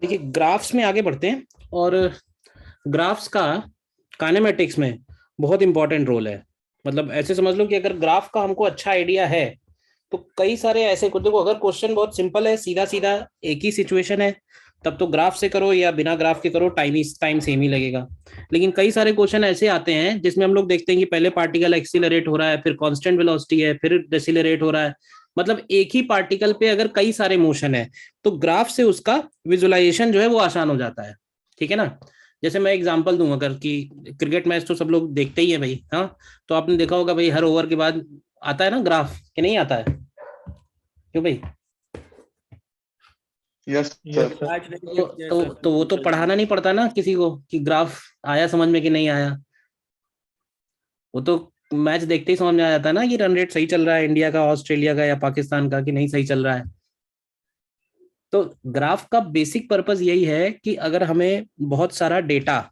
देखिए ग्राफ्स में आगे बढ़ते हैं, और ग्राफ्स का काइनेमेटिक्स में बहुत इंपॉर्टेंट रोल है। मतलब ऐसे समझ लो कि अगर ग्राफ का हमको अच्छा आइडिया है तो कई सारे ऐसे देखो, अगर क्वेश्चन बहुत सिंपल है, सीधा सीधा एक ही सिचुएशन है, तब तो ग्राफ से करो या बिना ग्राफ के करो, टाइम सेम ही लगेगा। लेकिन कई सारे क्वेश्चन ऐसे आते हैं जिसमें हम लोग देखते हैं कि पहले पार्टिकल एक्सीलरेट हो रहा है, फिर कांस्टेंट वेलोसिटी है, फिर डिसेलरेट हो रहा है। मतलब एक ही पार्टिकल पे अगर कई सारे मोशन है तो ग्राफ से उसका विजुअलाइजेशन जो है वो आसान हो जाता है। ठीक है ना। जैसे मैं एग्जांपल दूंगा, अगर कि क्रिकेट मैच तो सब लोग देखते ही है भाई, हाँ। तो आपने देखा होगा भाई, हर ओवर के बाद आता है ना ग्राफ, कि नहीं आता है? क्यों भाई? Yes yes sir. सर। तो वो तो पढ़ाना नहीं पड़ता ना किसी को कि ग्राफ आया समझ में कि नहीं आया। वो तो मैच देखते ही समझ में आ जाता है ना कि रन रेट सही चल रहा है इंडिया का, ऑस्ट्रेलिया का या पाकिस्तान का, कि नहीं सही चल रहा है। तो ग्राफ का बेसिक पर्पस यही है कि अगर हमें बहुत सारा डेटा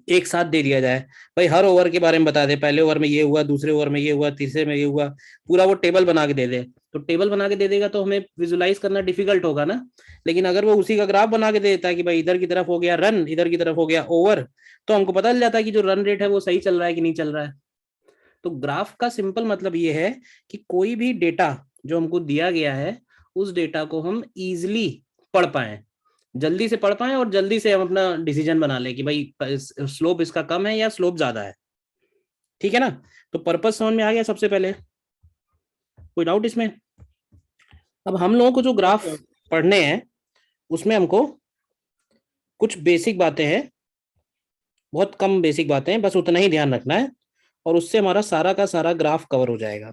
एक साथ दे दिया जाए, भाई हर ओवर के बारे में बता दे, पहले ओवर में ये हुआ, दूसरे ओवर में ये हुआ, तीसरे में ये हुआ, पूरा वो टेबल बना के दे दे, तो टेबल बना के दे देगा तो हमें विजुलाइज करना डिफिकल्ट होगा ना। लेकिन अगर वो उसी का ग्राफ बना के दे देता है कि भाई इधर की तरफ हो गया रन, इधर की तरफ हो गया ओवर, तो हमको पता चल जाता है कि जो रन रेट है वो सही चल रहा है कि नहीं चल रहा है। तो ग्राफ का सिंपल मतलब ये है कि कोई भी डेटा जो हमको दिया गया है, उस डेटा को हम इजिली पढ़ पाए, जल्दी से पढ़ पाए, और जल्दी से हम अपना डिसीजन बना लें कि भाई स्लोप इसका कम है या स्लोप ज्यादा है। ठीक है ना। तो पर्पस समझ में आ गया सबसे पहले? कोई डाउट इसमें? अब हम लोगों को जो यस ग्राफ सर। पढ़ने हैं उसमें हमको कुछ बेसिक बातें हैं, बहुत कम बेसिक बातें हैं, बस उतना ही ध्यान रखना है, और उससे हमारा सारा का सारा ग्राफ कवर हो जाएगा।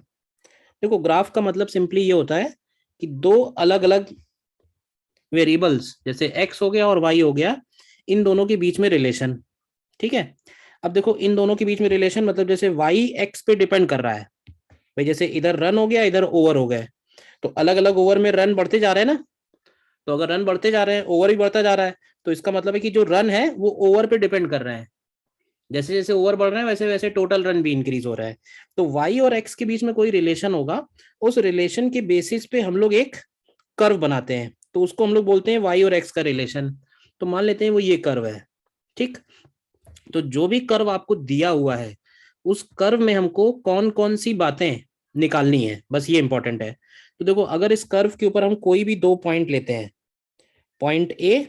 देखो ग्राफ का मतलब सिंपली ये होता है कि दो अलग अलग वेरिएबल्स जैसे एक्स हो गया और वाई हो गया, इन दोनों के बीच में रिलेशन। ठीक है। अब देखो इन दोनों के बीच में रिलेशन मतलब जैसे वाई एक्स पे डिपेंड कर रहा है, भाई जैसे इधर रन हो गया, इधर ओवर हो गए, तो अलग अलग ओवर में रन बढ़ते जा रहे हैं ना। तो अगर रन बढ़ते जा रहे हैं, ओवर भी बढ़ता जा रहा है, तो इसका मतलब है कि जो रन है वो ओवर पे डिपेंड कर रहे हैं। जैसे जैसे ओवर बढ़ रहे हैं वैसे वैसे टोटल रन भी इंक्रीज हो रहा है। तो वाई और एक्स के बीच में कोई रिलेशन होगा, उस रिलेशन के बेसिस पे हम लोग एक कर्व बनाते हैं, तो उसको हम लोग बोलते हैं वाई और एक्स का रिलेशन। तो मान लेते हैं वो ये कर्व है। ठीक। तो जो भी कर्व आपको दिया हुआ है, उस कर्व में हमको कौन कौन सी बातें निकालनी है, बस ये इंपॉर्टेंट है। तो देखो अगर इस कर्व के ऊपर हम कोई भी दो पॉइंट लेते हैं, पॉइंट ए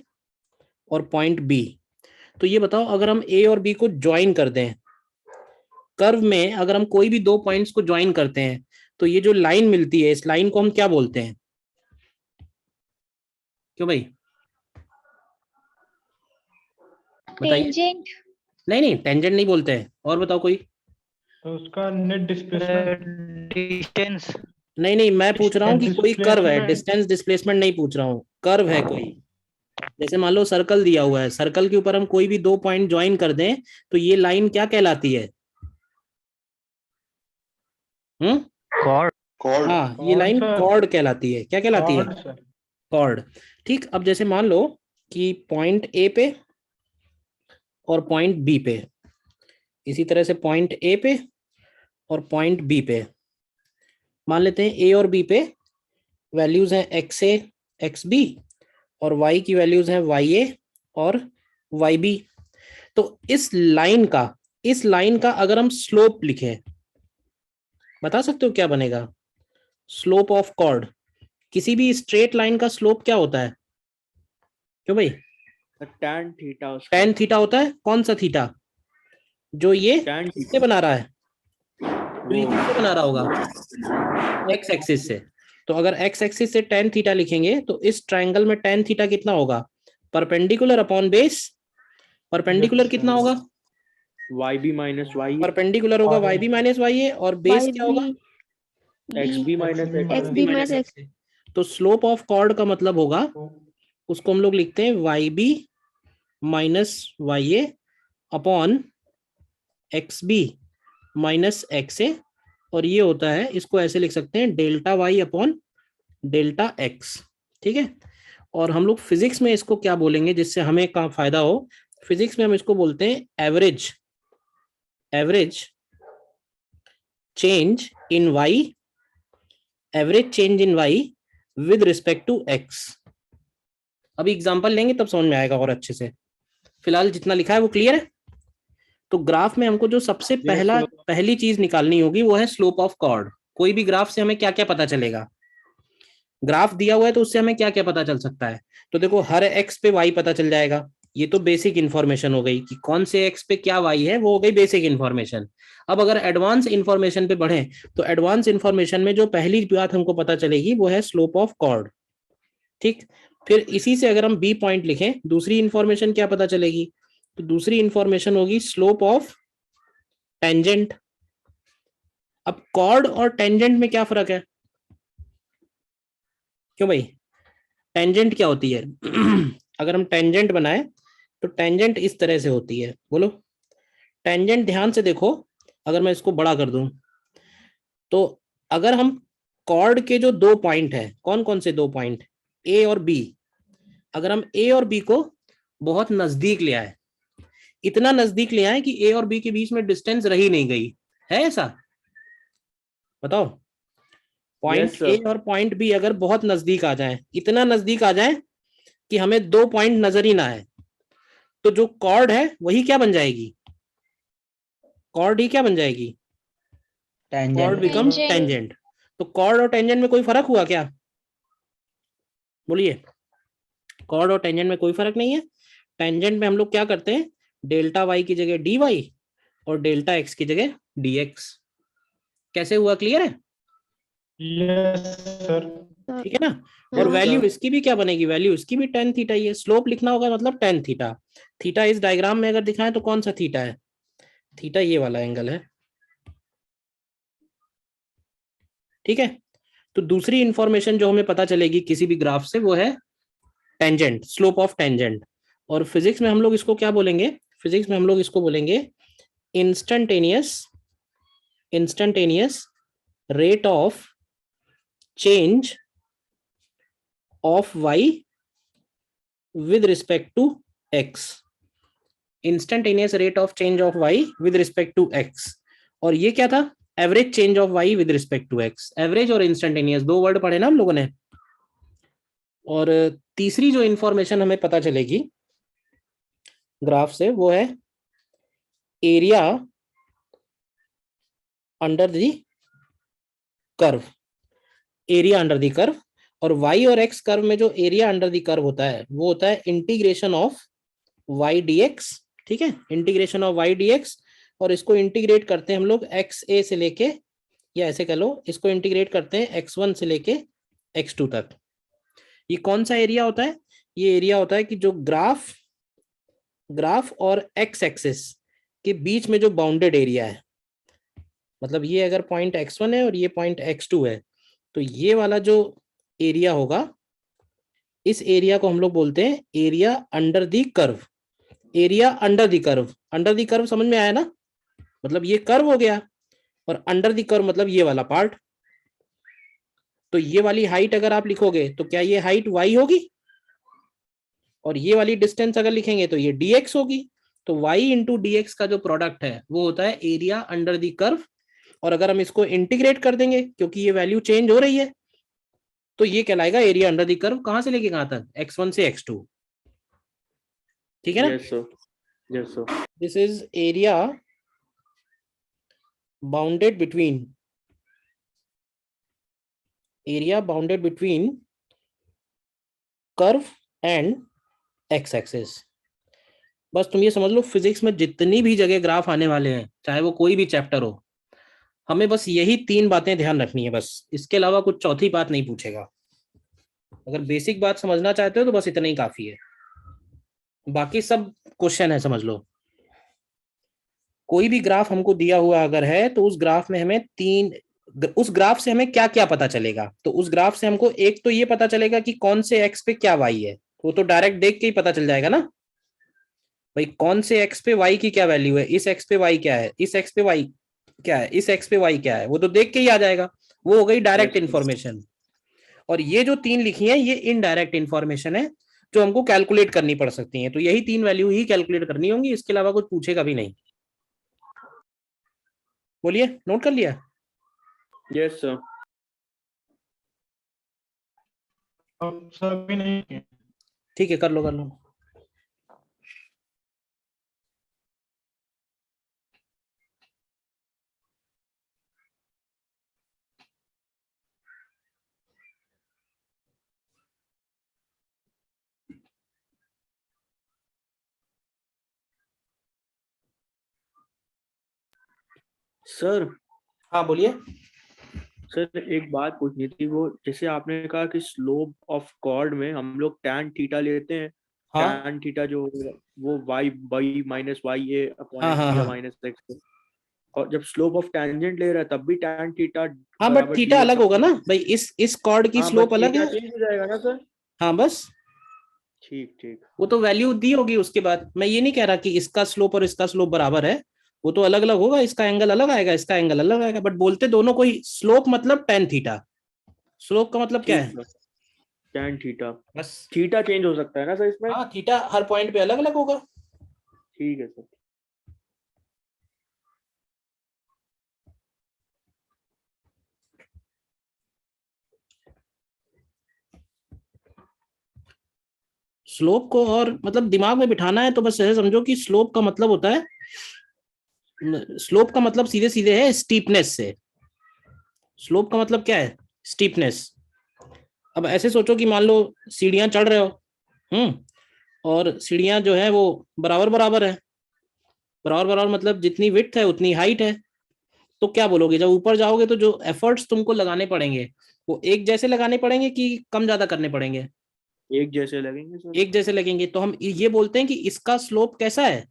और पॉइंट बी, तो ये बताओ अगर हम ए और बी को ज्वाइन कर दें कर्व में, अगर हम कोई भी दो पॉइंट्स को ज्वाइन करते हैं, तो ये जो लाइन मिलती है, इस लाइन को हम क्या बोलते हैं? क्यों भाई? बताइए। टेंजेंट। नहीं नहीं, टेंजेंट नहीं बोलते हैं, और बताओ कोई। तो उसका नेट डिस्प्लेसमेंट। डिस्टेंस। नहीं नहीं, मैं पूछ रहा हूँ कि कोई कर्व है, डिस्प्लेसमेंट। डिस्टेंस डिस्प्लेसमेंट नहीं पूछ रहा हूँ, कर्व है कोई। जैसे मान लो सर्कल दिया हुआ है, सर्कल के ऊपर हम कोई भी दो पॉइंट ज्वाइन कर दें, तो ये लाइन क्या कहलाती है? हम्म। कॉर्ड। कॉर्ड। हाँ, ये कॉर्ड लाइन सर। कॉर्ड कहलाती है। क्या कहलाती है? Chord sir. कॉर्ड। ठीक। अब जैसे मान लो कि पॉइंट ए पे और पॉइंट बी पे, इसी तरह से पॉइंट ए पे और पॉइंट बी पे, मान लेते हैं ए और बी पे वैल्यूज हैं एक्स ए एक्स बी, और वाई की वैल्यूज हैं वाई ए और वाई बी। तो इस लाइन का अगर हम स्लोप लिखें, बता सकते हो क्या बनेगा? स्लोप ऑफ कॉर्ड, किसी भी स्ट्रेट लाइन का स्लोप क्या होता है? क्यों भाई? टैन थीटा उसका। टेन थीटा होता है। कौन सा थीटा? जो ये टैन किससे थीटा बना रहा है? जो ये वो किससे बना रहा होगा? एक्स एक्सिस से। तो अगर एक्स एक्सिस से टेन थीटा लिखेंगे तो इस ट्राइंगल में टेन थीटा कितना होगा? Perpendicular upon base. Perpendicular yes कितना सर। होगा? Y B minus Y perpendicular होगा और Y B minus Y A, और बेस वाई क्या बी होगा? B X B X minus B X X X A. B B minus minus X A. तो slope of cord का मतलब होगा, उसको हम लोग लिखते हैं Y B minus Y A upon X B minus X A, और ये होता है, इसको ऐसे लिख सकते हैं delta Y upon delta x. ठीक है। और हम लोग फिजिक्स में इसको क्या बोलेंगे जिससे हमें का फायदा हो? फिजिक्स में हम इसको बोलते हैं average, average change in Y, average change in Y with respect to X. अभी एग्जांपल लेंगे तब समझ में आएगा और अच्छे से। फिलहाल जितना लिखा है वो क्लियर है। तो ग्राफ में हमको जो सबसे Yes, sir. पहली चीज निकालनी होगी वो है स्लोप ऑफ कॉर्ड। कोई भी ग्राफ से हमें क्या क्या पता चलेगा, ग्राफ दिया हुआ है तो उससे हमें क्या क्या पता चल सकता है। तो देखो हर एक्स पे वाई पता चल जाएगा, ये तो बेसिक इन्फॉर्मेशन हो गई कि कौन से एक्स पे क्या वाई है, वो हो गई बेसिक इन्फॉर्मेशन। अब अगर एडवांस इन्फॉर्मेशन पे बढ़े तो एडवांस इन्फॉर्मेशन में जो पहली बात हमको पता चलेगी वो है स्लोप ऑफ कॉर्ड। ठीक, फिर इसी से अगर हम बी पॉइंट लिखें, दूसरी इंफॉर्मेशन क्या पता चलेगी, तो दूसरी इंफॉर्मेशन होगी स्लोप ऑफ टेंजेंट। अब कॉर्ड और टेंजेंट में क्या फर्क है, क्यों भाई, टेंजेंट क्या होती है अगर हम टेंजेंट बनाए तो टेंजेंट इस तरह से होती है, बोलो। टेंजेंट ध्यान से देखो, अगर मैं इसको बड़ा कर दूं तो अगर हम कॉर्ड के जो दो पॉइंट है, कौन कौन से दो पॉइंट, ए और बी, अगर हम ए और बी को बहुत नजदीक ले आए, इतना नजदीक ले आए कि ए और बी के बीच में डिस्टेंस रही नहीं गई, है ऐसा, बताओ। Yes, point sir. ए और पॉइंट बी अगर बहुत नजदीक आ जाए, इतना नजदीक आ जाए कि हमें दो पॉइंट नजर ही ना आए, तो जो कॉर्ड है वही क्या बन जाएगी, कॉर्ड ही क्या बन जाएगी, chord tangent. Become tangent. Tangent. तो कॉर्ड और टेंजेंट में कोई फर्क हुआ क्या, बोलिए। कॉर्ड और टेंजेंट में कोई फर्क नहीं है। टेंजेंट में हम लोग क्या करते हैं, डेल्टा वाई की जगह डी वाई और डेल्टा एक्स की जगह डी एक्स। कैसे हुआ, क्लियर है, Yes, sir. ठीक है ना। और Yes, वैल्यू sir. इसकी भी क्या बनेगी, वैल्यू इसकी भी टेन थीटा ही है। स्लोप लिखना होगा मतलब टेन थीटा। थीटा इस डायग्राम में अगर दिखाएं तो कौन सा थीटा है, थीटा ये वाला एंगल है, ठीक है। तो दूसरी इंफॉर्मेशन जो हमें पता चलेगी किसी भी ग्राफ से वो है टेंजेंट, स्लोप ऑफ टेंजेंट। और फिजिक्स में हम लोग इसको क्या बोलेंगे, फिजिक्स में हम लोग इसको बोलेंगे instantaneous, instantaneous rate of change of y with respect to x, instantaneous rate of change of y with respect to x. और ये क्या था, average change of y with respect to x. Average और इंस्टेंटेनियस दो word पढ़े ना हम लोगों ने। और तीसरी जो इंफॉर्मेशन हमें पता चलेगी ग्राफ से वो है area under the curve, area under the curve. और y और x कर्व में जो एरिया अंडर द कर्व होता है वो होता है इंटीग्रेशन ऑफ y dx, ठीक है, इंटीग्रेशन ऑफ y dx। और इसको इंटीग्रेट करते हैं हम लोग xa से लेके, या ऐसे कह लो इसको इंटीग्रेट करते हैं x1 से लेके x2 तक। ये कौन सा एरिया होता है, ये एरिया होता है कि जो ग्राफ और x एक्सिस के बीच में जो बाउंडेड एरिया है, मतलब ये अगर पॉइंट x1 है और ये पॉइंट x2 है, तो ये वाला जो एरिया होगा, इस एरिया को हम लोग बोलते हैं area under the curve. Area under the curve, under the curve समझ में आया ना, मतलब ये कर्व हो गया, और अंडर द कर्व मतलब ये वाला पार्ट। तो ये वाली हाइट अगर आप लिखोगे तो क्या ये हाइट y होगी, और ये वाली डिस्टेंस अगर लिखेंगे तो ये dx होगी। तो y इंटू डी का जो प्रोडक्ट है वो होता है एरिया अंडर द कर्व। और अगर हम इसको इंटीग्रेट कर देंगे क्योंकि ये वैल्यू चेंज हो रही है, तो ये कहलाएगा एरिया अंडर द कर्व, कहां से लेके कहां तक, x1 से x2, ठीक है ना। Yes, sir. Yes, sir. This is area bounded between, area bounded between curve and x axis. बस तुम ये समझ लो फिजिक्स में जितनी भी जगह ग्राफ आने वाले हैं, चाहे वो कोई भी चैप्टर हो, हमें बस यही तीन बातें ध्यान रखनी है, बस इसके अलावा कुछ चौथी बात नहीं पूछेगा। अगर बेसिक बात समझना चाहते हो तो बस इतना ही काफी है, बाकी सब क्वेश्चन है, समझ लो। कोई भी ग्राफ हमको दिया हुआ अगर है तो उस ग्राफ में हमें उस ग्राफ से हमें क्या क्या पता चलेगा, तो उस ग्राफ से हमको एक तो ये पता चलेगा कि कौन से एक्स पे क्या वाई है, वो तो डायरेक्ट देख के ही पता चल जाएगा ना भाई, कौन से एक्स पे वाई की क्या वैल्यू है, इस एक्स पे वाई क्या है, इस एक्स पे वाई क्या है, इस एक्स पे वाई क्या है, वो तो देख के ही आ जाएगा। वो हो गई डायरेक्ट Yes, sir. इन्फॉर्मेशन। और ये जो तीन लिखी है ये इनडायरेक्ट इन्फॉर्मेशन है जो हमको कैलकुलेट करनी पड़ सकती है। तो यही तीन वैल्यू ही कैलकुलेट करनी होंगी, इसके अलावा कुछ पूछेगा भी नहीं। बोलिए, नोट कर लिया। Yes, sir. अब सभी नहीं किए। ठीक है, कर लो कर लो। सर हाँ बोलिए। सर एक बात पूछनी थी, वो जैसे आपने कहा कि स्लोप ऑफ कॉर्ड में हम लोग tan थीटा लेते हैं। हाँ tan थीटा जो वो y y minus Y A upon हाँ एक्स हाँ या हाँ माइनस एक्स, और जब स्लोप ऑफ टेंजेंट ले रहा है तब भी tan थीटा हाँ, बट बराबर थीटा जीरो अलग तब होगा तो। ना भाई, इस कॉर्ड की हाँ बट स्लोप अलग थीटा है। चेंज हो जाएगा ना सर। हाँ बस, ठीक ठीक। वो तो वैल्यू दी होगी उसके बाद। मैं ये नहीं कह रहा कि इसका स्लोप और इसका स्लोप बराबर है, वो तो अलग अलग होगा, इसका एंगल अलग आएगा, इसका एंगल अलग आएगा, बट बोलते दोनों को ही स्लोप मतलब टेन थीटा। स्लोप का मतलब क्या ठीक है? Sir, tan theta. बस। थीटा चेंज हो सकता है ना सर इसमें। हाँ, थीटा हर पॉइंट पे अलग अलग होगा। ठीक है सर। स्लोप को और मतलब दिमाग में बिठाना है तो बस ऐसे समझो कि स्लोप का मतलब होता है, स्लोप का मतलब सीधे सीधे है स्टीपनेस से। स्लोप का मतलब क्या है? स्टीपनेस। अब ऐसे सोचो कि मान लो सीढ़ियां चढ़ रहे हो, हम्म, और सीढ़ियां जो है वो बराबर बराबर है। बराबर बराबर मतलब जितनी विड्थ है उतनी हाइट है। तो क्या बोलोगे, जब ऊपर जाओगे तो जो एफर्ट्स तुमको लगाने पड़ेंगे वो एक जैसे लगाने पड़ेंगे कि कम ज्यादा करने पड़ेंगे? एक जैसे लगेंगे सर। एक जैसे लगेंगे। तो हम ये बोलते हैं कि इसका स्लोप कैसा है?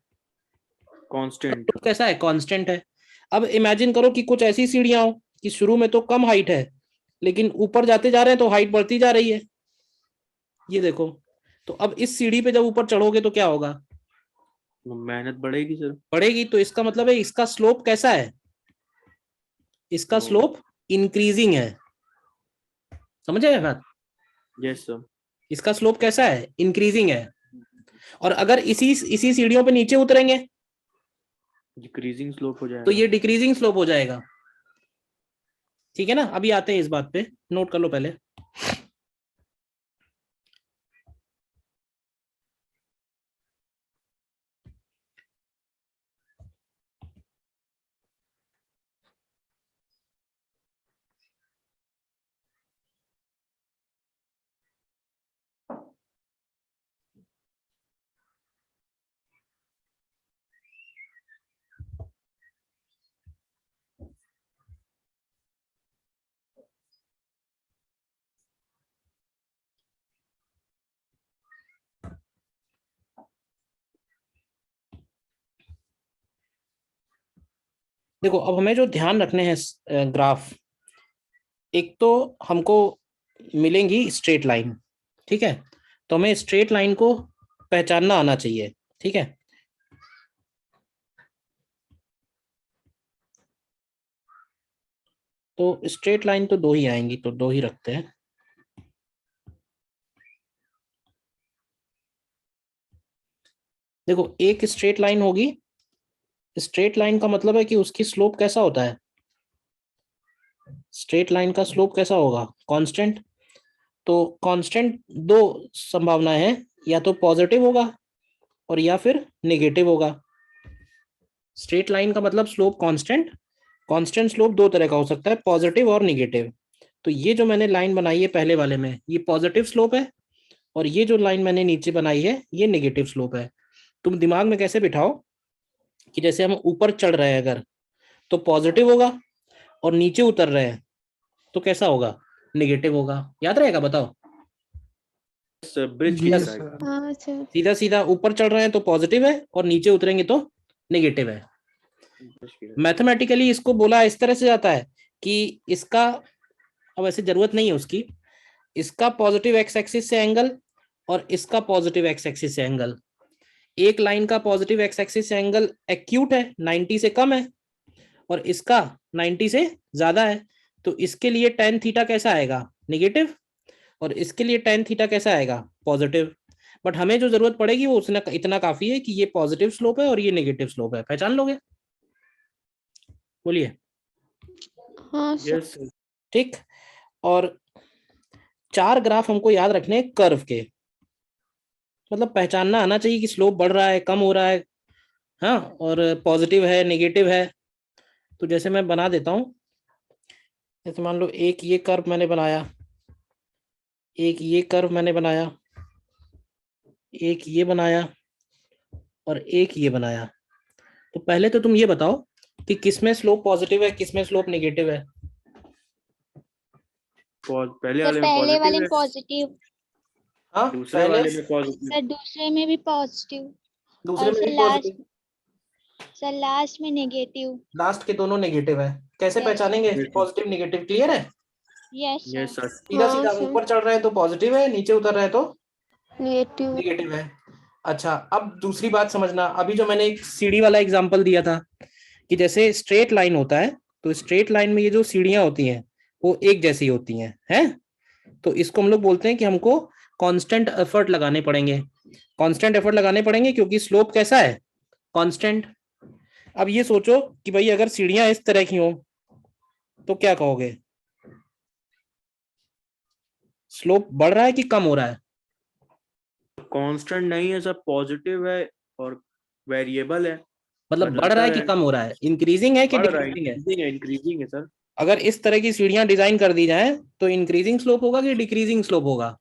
कांस्टेंट। स्लोप कैसा है? कांस्टेंट है। अब इमेजिन करो कि कुछ ऐसी सीढ़ियां हो कि शुरू में तो कम हाइट है, लेकिन ऊपर जाते जा रहे हैं तो हाइट बढ़ती जा रही है। ये देखो। तो अब इस सीढ़ी पे जब ऊपर चढ़ोगे तो क्या होगा? मेहनत बढ़ेगी सर। बढ़ेगी। तो इसका मतलब है इसका स्लोप कैसा है? इसका ओ। स्लोप इंक्रीजिंग है। समझ आए बात? Yes sir. इसका स्लोप कैसा है? इंक्रीजिंग है। और अगर इसी इसी सीढ़ियों पे नीचे उतरेंगे डिक्रीजिंग स्लोप हो तो जाएगा। ये डिक्रीजिंग स्लोप हो जाएगा। ठीक है ना? अभी आते हैं इस बात पे, नोट कर लो पहले। देखो, अब हमें जो ध्यान रखने हैं ग्राफ, एक तो हमको मिलेंगी स्ट्रेट लाइन। ठीक है? तो हमें स्ट्रेट लाइन को पहचानना आना चाहिए। ठीक है? तो स्ट्रेट लाइन तो दो ही आएंगी, तो दो ही रखते हैं। देखो, एक स्ट्रेट लाइन होगी। स्ट्रेट लाइन का मतलब है कि उसकी स्लोप कैसा होता है? स्ट्रेट लाइन का स्लोप कैसा होगा? कांस्टेंट। तो कांस्टेंट दो संभावनाएं हैं, या तो पॉजिटिव होगा और या फिर नेगेटिव होगा। स्ट्रेट लाइन का मतलब स्लोप कांस्टेंट। कांस्टेंट स्लोप दो तरह का हो सकता है, पॉजिटिव और निगेटिव। तो ये जो मैंने लाइन बनाई है पहले वाले में, ये पॉजिटिव स्लोप है, और ये जो लाइन मैंने नीचे बनाई है ये नेगेटिव स्लोप है। तुम दिमाग में कैसे बिठाओ कि जैसे हम ऊपर चढ़ रहे हैं अगर, तो पॉजिटिव होगा, और नीचे उतर रहे हैं तो कैसा होगा? नेगेटिव होगा। याद रहेगा? बताओ। सर ब्रिज की जी तरह सर। एकदम। हाँ सर। सीधा सीधा ऊपर चढ़ रहे हैं तो पॉजिटिव है, और नीचे उतरेंगे तो नेगेटिव है। ब्रिज की तरह। मैथमेटिकली इसको बोला इस तरह से जाता है कि इसका, अब ऐसे जरूरत नहीं है उसकी, इसका पॉजिटिव एक्स एक्सिस से एंगल और इसका पॉजिटिव एक्स एक्सिस से एंगल, एक लाइन का पॉजिटिव एक्स एक्सिस से एंगल एक्यूट है, 90 से कम है, और इसका 90 से ज्यादा है। तो इसके लिए tan थीटा कैसा आएगा? नेगेटिव। और इसके लिए tan थीटा कैसा आएगा? पॉजिटिव। बट हमें जो जरूरत पड़ेगी वो उसने इतना काफी है कि ये पॉजिटिव स्लोप है और ये नेगेटिव स्लोप है। पहचान लोगे? बोलिए। हाँ सर। Yes sir. ठीक। और चार ग्राफ हमको याद रखने हैं कर्व के। मतलब पहचानना आना चाहिए कि स्लोप बढ़ रहा है, कम हो रहा है, हाँ, और पॉजिटिव है, नेगेटिव है। तो जैसे मैं बना देता हूँ, जैसे मान लो एक ये कर्व मैंने बनाया, एक ये कर्व मैंने बनाया, एक ये बनाया, और एक ये बनाया। तो पहले तो तुम ये बताओ कि किसमें स्लोप पॉजिटिव है, किसमें स्लोप नेगेटिव है। पहले सर वाले में पहले वाले पॉजिटिव में है, पॉजिटिव, हाँ, दूसरे पहले, वाले में पॉजिटिव, सर दूसरे में भी पॉजिटिव, दूसरे और में सर भी लास्ट, पॉजिटिव, सर लास्ट में नेगेटिव। लास्ट के दोनों नेगेटिव है। कैसे यस पहचानेंगे पॉजिटिव नेगेटिव, क्लियर है? Yes yes sir, sir. सीधा हाँ सीधा सर, ऊपर चढ़ रहे हैं तो पॉजिटिव है, नीचे उतर रहे हैं तो नेगेटिव। नेगेटिव है। अच्छा, अब दूसरी बात समझना, अभी जो मैंने एक सीढ़ी वाला एग्जांपल दिया था कि जैसे स्ट्रेट लाइन होता है, तो स्ट्रेट लाइन में ये जो सीढ़ियां होती हैं वो एक जैसी होती हैं। तो इसको हम लोग बोलते हैं कि हमको कांस्टेंट एफर्ट लगाने पड़ेंगे, कांस्टेंट एफर्ट लगाने पड़ेंगे, क्योंकि स्लोप कैसा है, कांस्टेंट। अब ये सोचो कि भाई अगर सीढ़ियां इस तरह की हो तो क्या कहोगे, स्लोप बढ़ रहा है कि कम हो रहा है? कांस्टेंट नहीं है सर, पॉजिटिव है और वेरिएबल है, मतलब बढ़ रहा बदलता है कि है। कम हो रहा है, इंक्रीजिंग है कि बढ़ रहा है, डिक्रीजिंग है? इंक्रीजिंग है सर। अगर इस तरह की सीढ़ियां डिजाइन कर दी जाए तो इंक्रीजिंग स्लोप होगा कि डिक्रीजिंग स्लोप होगा?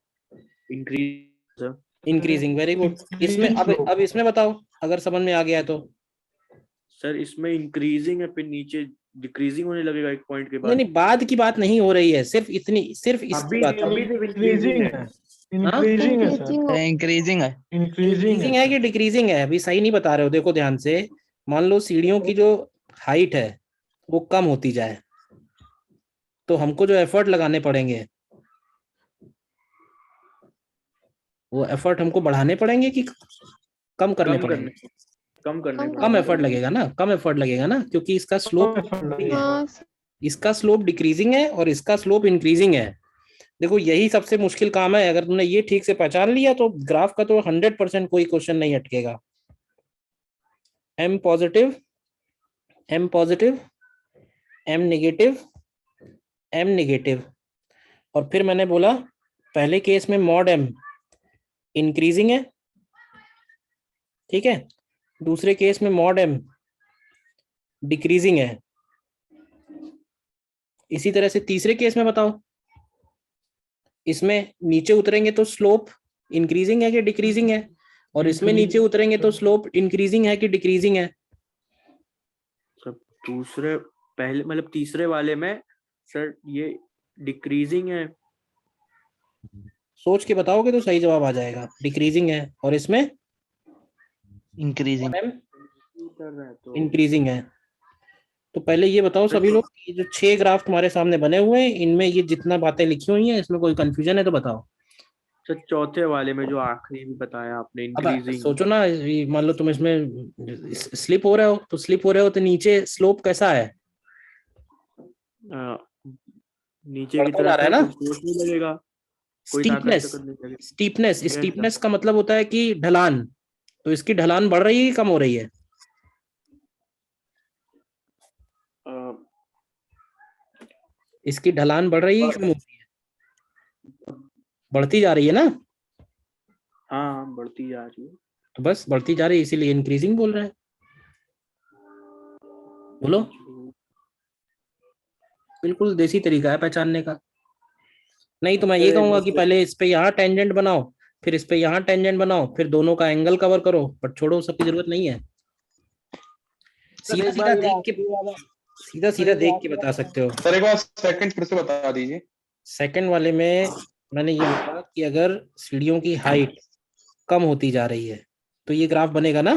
Increase sir. Increasing, very good. इसमें इंक्रीजिंग अब स्लोप। इसमें बताओ, अगर समझ में आ गया है तो। सर इसमें इंक्रीजिंग है, फिर नीचे डिक्रीजिंग होने लगेगा एक पॉइंट के नहीं बाद। नहीं, बाद की बात नहीं हो रही है, सिर्फ इतनी, सिर्फ इसकी अभी बात है। अभी सिर्फ इंक्रीजिंग इंक्रीजिंग है। है, हाँ, इंक्रीजिंग है सर, इंक्रीजिंग। इंक्रीजिंग है। इंक्रीजिंग है इंक्रीजिंग है सर। कि डिक्रीजिंग है, अभी सही नहीं बता रहे हो, देखो ध्यान से। मान लो सीढ़ियों की जो हाइट है वो कम होती जाए, तो हमको जो एफर्ट लगाने पड़ेंगे वो एफर्ट हमको बढ़ाने पड़ेंगे कि कम करने कम पड़ेंगे? करने कम करने कम कम पड़ेंगे करने सर। एफर्ट पड़ेंगे। लगेगा ना, कम एफर्ट लगेगा ना, क्योंकि इसका स्लोप डिक्रीजिंग है, हाँ इसका स्लोप डिक्रीजिंग है और इसका स्लोप इंक्रीजिंग है। देखो यही सबसे मुश्किल काम है, अगर तुमने ये ठीक से पहचान लिया तो ग्राफ का तो 100% कोई क्वेश्चन नहीं अटकेगा। M positive, M positive, M negative, M negative, और फिर मैंने बोला पहले केस में मॉड एम इंक्रीजिंग है, ठीक है, दूसरे केस में मॉड एम डिक्रीजिंग है। इसी तरह से तीसरे केस में बताओ, इसमें नीचे उतरेंगे तो स्लोप इंक्रीजिंग है कि डिक्रीजिंग है, और इसमें नीचे उतरेंगे तो स्लोप इंक्रीजिंग है कि डिक्रीजिंग है? सब दूसरे, पहले मतलब तीसरे वाले में सर ये डिक्रीजिंग है। सोच के बताओगे तो सही जवाब आ जाएगा, डिक्रीजिंग है, और इसमें इंक्रीजिंग। कर रहा है तो इंक्रीजिंग है। तो पहले ये बताओ सभी लोग, ये जो 6 ग्राफ तुम्हारे सामने बने हुए हैं, इनमें ये जितना बातें लिखी हुई हैं इसमें कोई कंफ्यूजन है तो बताओ। सर चौथे वाले में जो आखिरी में बताया आपने, अब इंक्रीजिंग। सोचो ना, मान लो तुम इसमें स्लिप हो रहे हो, तो स्लिप हो रहे हो तो नीचे स्लोप कैसा है, नीचे की बढ़ता जा तरफ रहा है है ना? तो फोर्स नहीं लगेगा, कोई ताकत स्टीपनेस, से करने लगेगा। Steepness, Yes, sir. स्टीपनेस का मतलब होता है कि ढलान। तो इसकी ढलान बढ़ रही है कि कम हो रही है? अ, इसकी ढलान बढ़ रही है कि कम हो रही है? बढ़ती जा रही है ना? हाँ बढ़ती जा रही है। तो बस बढ़ती जा रही है, इसीलिए इंक्रीजिंग बोल रहा है। बोलो, बिल्कुल देसी तरीका है पहचानने का। नहीं तो मैं ये सर एक कहूंगा बात कि पहले इस पे यहाँ टेंजेंट बनाओ, फिर इस पे यहाँ टेंजेंट बनाओ, फिर दोनों का एंगल कवर करो, पर छोड़ो, सबकी जरूरत नहीं है। सीधा सीधा देख के, सीधा सीधा देख के बता सकते हो। सर एक बार सेकंड फिर से बता दीजिए। सेकंड वाले में मैंने ये बोला कि अगर सीढ़ियों की हाइट कम होती जा रही है तो ये ग्राफ बनेगा ना,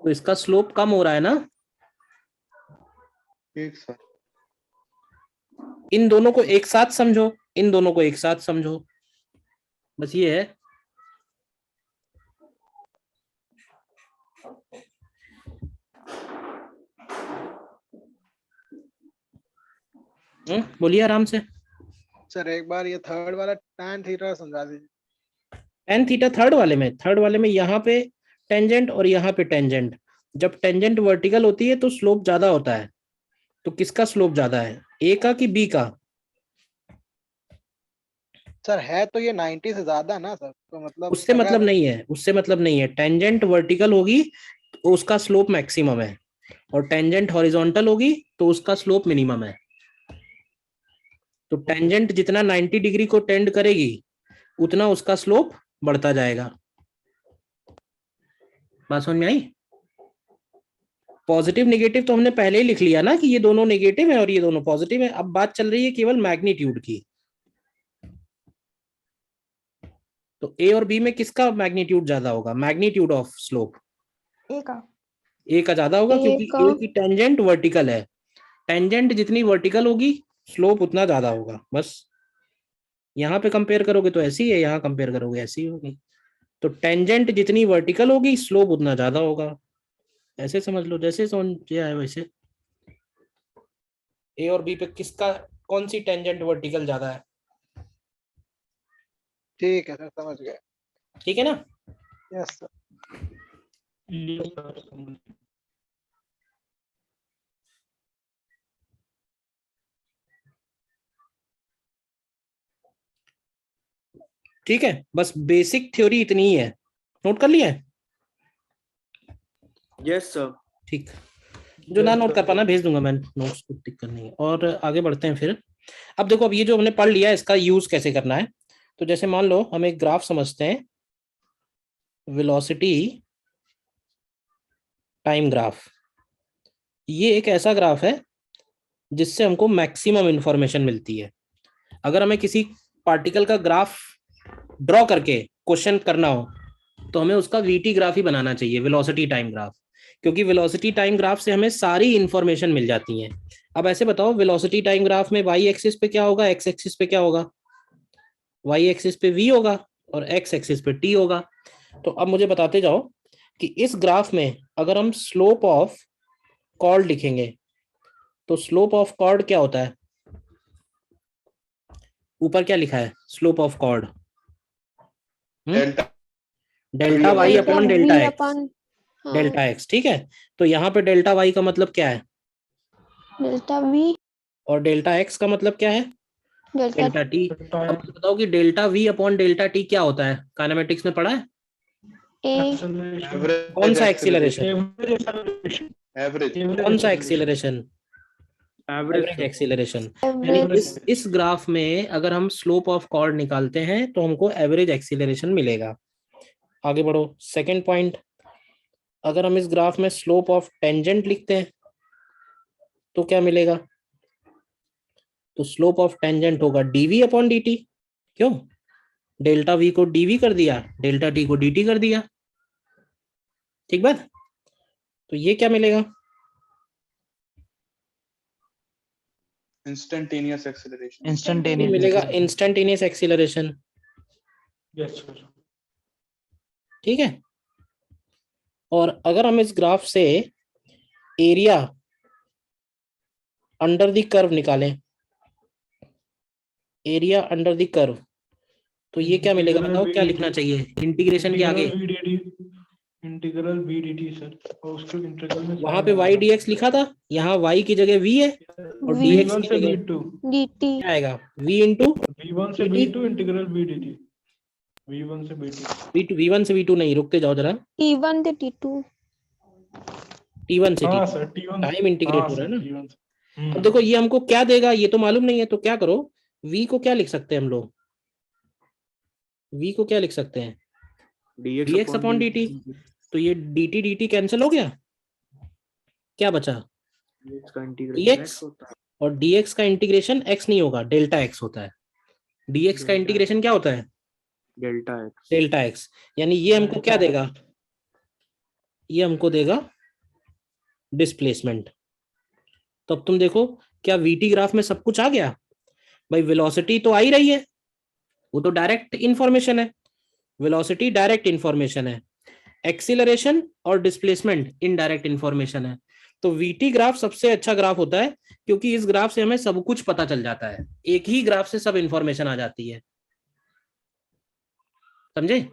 तो इसका स्लोप कम हो रहा है ना। ठीक सर। इन दोनों को एक साथ समझो, इन दोनों को एक साथ समझो, बस ये है। बोलिए आराम से। सर एक बार ये थर्ड वाला tan थीटा समझा दीजिए। टेन थीटा थर्ड वाले में यहाँ पे टेंजेंट और यहाँ पे टेंजेंट, जब टेंजेंट वर्टिकल होती है तो स्लोप ज्यादा होता है। तो किसका स्लोप ज्यादा है, ए का कि बी का? सर है तो ये 90 से ज्यादा ना सर, तो मतलब उससे अगर मतलब नहीं है, उससे मतलब नहीं है। टेंजेंट वर्टिकल होगी तो उसका स्लोप मैक्सिमम है, और टेंजेंट हॉरिजॉन्टल होगी तो उसका स्लोप मिनिमम है। तो टेंजेंट जितना 90 डिग्री को टेंड करेगी उतना उसका स्लोप बढ़ता जाएगा। बात समझ में आई? पॉजिटिव निगेटिव तो हमने पहले ही लिख लिया ना कि ये दोनों नेगेटिव है और ये दोनों पॉजिटिव है। अब बात चल रही है केवल मैग्नीट्यूड की। तो ए और बी में किसका मैग्नीट्यूड ज्यादा होगा? मैग्नीट्यूड ऑफ स्लोप ए का ए का ज्यादा होगा, A क्योंकि का। ए की टेंजेंट वर्टिकल है। टेंजेंट जितनी वर्टिकल होगी स्लोप उतना ज्यादा होगा। बस यहाँ पे कंपेयर करोगे तो ऐसी है, यहाँ कंपेयर करोगे ऐसी होगी। तो टेंजेंट जितनी वर्टिकल होगी स्लोप उतना ज्यादा होगा। ऐसे समझ लो, जैसे समझ आए वैसे। ए और बी पे किसका, कौन सी टेंजेंट वर्टिकल ज्यादा है? ठीक है सर, समझ गए। ठीक है ना? Yes sir. Yes, sir. ठीक है, बस बेसिक थ्योरी इतनी ही है। नोट कर लिया है? Yes sir. ठीक, जो ना Yes, नोट sir. कर पाना भेज दूंगा मैं नोट्स, को दिक्कत नहीं है। और आगे बढ़ते हैं फिर। अब देखो, अब ये जो हमने पढ़ लिया इसका यूज कैसे करना है। तो जैसे मान लो हम एक ग्राफ समझते हैं, वेलोसिटी टाइम ग्राफ। ये एक ऐसा ग्राफ है जिससे हमको मैक्सिमम इंफॉर्मेशन मिलती है। अगर हमें किसी पार्टिकल का ग्राफ ड्रॉ करके क्वेश्चन करना हो तो हमें उसका वीटी ग्राफ ही बनाना चाहिए, वेलोसिटी टाइम ग्राफ। क्योंकि वेलोसिटी टाइम ग्राफ से हमें सारी इंफॉर्मेशन मिल जाती है। अब ऐसे बताओ, वेलोसिटी टाइम ग्राफ में वाई एक्सिस पे क्या होगा, एक्स एक्सिस पे क्या होगा? वाई एक्सिस पे वी होगा और एक्स एक्सिस पे टी होगा। तो अब मुझे बताते जाओ कि इस ग्राफ में अगर हम स्लोप ऑफ कॉर्ड लिखेंगे तो स्लोप ऑफ कॉर्ड क्या होता है? ऊपर क्या लिखा है slope of chord? Delta delta Y upon delta V x. upon, हाँ, डेल्टा एक्स, ठीक है। तो यहाँ पे डेल्टा वाई का मतलब क्या है डेल्टा V, और डेल्टा एक्स का मतलब क्या है? Delta delta T. अब Time. मुझे बताओ कि delta we upon delta T क्या होता है? काइनेमेटिक्स में पढ़ा है? A, Acceleration. कौन सा acceleration, acceleration? Average acceleration. Average Average कौन सा acceleration. Acceleration? Average average acceleration. यानी average, इस ग्राफ में अगर हम स्लोप ऑफ कॉर्ड निकालते हैं तो हमको एवरेज एक्सीलरेशन मिलेगा। आगे बढ़ो, सेकंड पॉइंट। अगर हम इस ग्राफ में स्लोप ऑफ टेंजेंट लिखते हैं तो क्या मिलेगा? तो स्लोप ऑफ टेंजेंट होगा डीवी अपॉन डी टी। क्यों? डेल्टा वी को डीवी कर दिया, डेल्टा टी को डी टी कर दिया। ठीक बात? तो ये क्या मिलेगा? इंस्टेंटेनियस एक्सेलरेशन, ये मिलेगा इंस्टेंटेनियस एक्सीलरेशन। Yes, sir. ठीक है। और अगर हम इस ग्राफ से एरिया अंडर द कर्व निकालें, एरिया अंडर द कर्व, तो ये क्या मिलेगा? Integral बताओ क्या VDT. लिखना चाहिए इंटीग्रेशन के आगे? इंटीग्रल VDT सर, और उसको इंटीग्रल में वहां पे वाई डी एक्स लिखा था, यहाँ वाई की जगह वी है और डी एक्स V1 की से जगह V2, dt, क्या आएगा? वी इंटू V1 से V2 इंटीग्रल VDT, V1 से V2। वी वन से वी टू नहीं, रुकते जाओ जरा। T1 से T2, टी वन से हाँ T, sir, T1 time integrate हाँ हो रहा है सर, ना। T1 से। अब देखो ये हमको क्या देगा ये तो मालूम नहीं है, तो क्या करो, वी को क्या लिख सकते हैं हम लोग? वी को क्या लिख सकते हैं? dx upon dt। तो ये dt dt कैंसिल हो गया, क्या बचा? का इंटीग्रेशन dx x होता है। और dx का इंटीग्रेशन x नहीं होगा, डेल्टा x होता है। dx का डेल्टा इंटीग्रेशन क्या होता है? Delta x। Delta x। यानी ये हमको क्या देगा? ये हमको देगा डिस्प्लेसमेंट। तो अब तुम देखो, क्या वीटी ग्राफ में सब कुछ आ गया? भाई वेलोसिटी तो आ ही रही है, वो तो डायरेक्ट इंफॉर्मेशन है। वेलोसिटी डायरेक्ट इंफॉर्मेशन है, एक्सीलरेशन और डिस्प्लेसमेंट इनडायरेक्ट इंफॉर्मेशन है। तो वीटी ग्राफ सबसे अच्छा ग्राफ होता है क्योंकि इस ग्राफ से हमें सब कुछ पता चल जाता है, एक ही ग्राफ से सब इंफॉर्मेशन आ जाती है। समझे?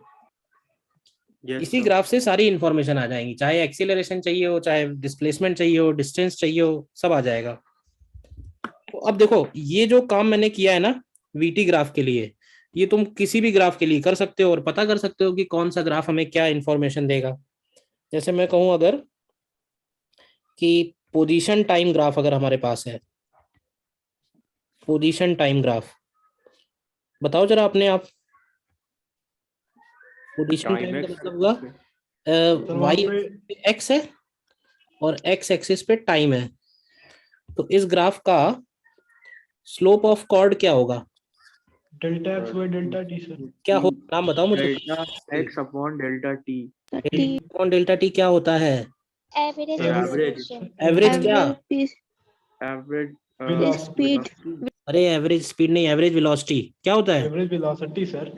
इसी ग्राफ से सारी इंफॉर्मेशन आ जाएंगी, चाहे एक्सीलरेशन चाहिए हो, चाहे डिस्प्लेसमेंट चाहिए हो, डिस्टेंस चाहिए हो, सब आ जाएगा। तो अब देखो ये जो काम मैंने किया है ना वीटी ग्राफ के लिए, ये तुम किसी भी ग्राफ के लिए कर सकते हो और पता कर सकते हो कि कौन सा ग्राफ हमें क्या इंफॉर्मेशन देगा। जैसे मैं कहूं अगर कि पोजीशन टाइम ग्राफ अगर हमारे पास है, पोजीशन टाइम ग्राफ, बताओ जरा अपने आप। पोजीशन टाइम टाइम का एक्स मतलब हुआ सर वहाँ वाई पे एक्स है और एक्स एक्सिस पे टाइम है। तो इस ग्राफ का स्लोप ऑफ कॉर्ड क्या होगा? Delta x by delta T sir. क्या हो, नाम बताओ मुझे। Delta x upon delta T. T कौन डेल्टा टी क्या होता है? average एवरेज acceleration, एवरेज क्या? average एवरेज speed, अरे एवरेज स्पीड नहीं, एवरेज वेलोसिटी क्या होता है? Average velocity sir.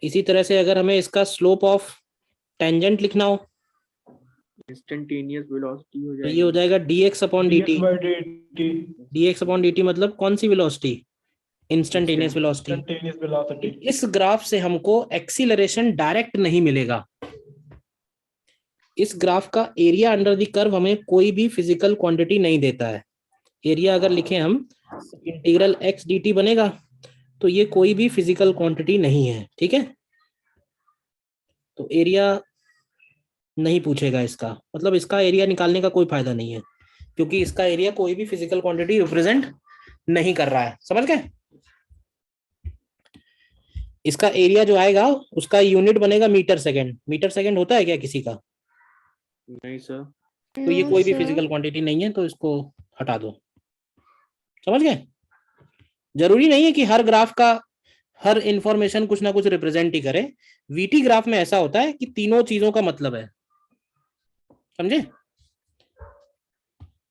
इसी तरह से अगर हमें इसका स्लोप ऑफ टेंजेंट लिखना हो इंस्टेंटेनियस वेलोसिटी हो तो ये हो जाएगी। जाएगा dx upon dt। dx by dt dx upon dt मतलब कौन सी velocity? Instantaneous velocity. Instantaneous velocity. इस ग्राफ से हमको एक्सीलरेशन डायरेक्ट नहीं मिलेगा। इस ग्राफ का एरिया अंडर द कर्व हमें कोई भी फिजिकल क्वांटिटी नहीं देता है। एरिया अगर लिखें हम, इंटीग्रल x dt बनेगा, तो ये कोई भी फिजिकल क्वांटिटी नहीं है, ठीक है। तो एरिया नहीं पूछेगा इसका, मतलब इसका एरिया निकालने का कोई फायदा नहीं है, क्योंकि इसका एरिया कोई भी फिजिकल क्वांटिटी रिप्रेजेंट नहीं कर रहा है। समझ गए? इसका एरिया जो आएगा उसका यूनिट बनेगा मीटर सेकेंड। मीटर सेकेंड होता है क्या किसी का? नहीं सर। तो ये no कोई भी sir, फिजिकल क्वांटिटी नहीं है, तो इसको हटा दो। समझ गए? जरूरी नहीं है कि हर ग्राफ का हर इंफॉर्मेशन कुछ ना कुछ रिप्रेजेंट ही करे। वीटी ग्राफ में ऐसा होता है कि तीनों चीजों का मतलब है। समझे?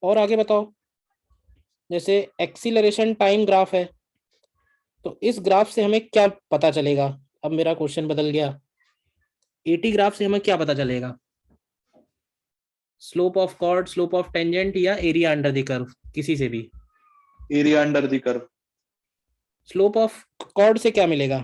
और आगे बताओ। जैसे एक्सीलरेशन टाइम ग्राफ है, तो इस ग्राफ से हमें क्या पता चलेगा? अब मेरा क्वेश्चन बदल गया। एटी ग्राफ से हमें क्या पता चलेगा? Slope of chord, slope of tangent या एरिया अंडर द कर्व, किसी से भी। Area under the curve. Slope of chord से क्या मिलेगा?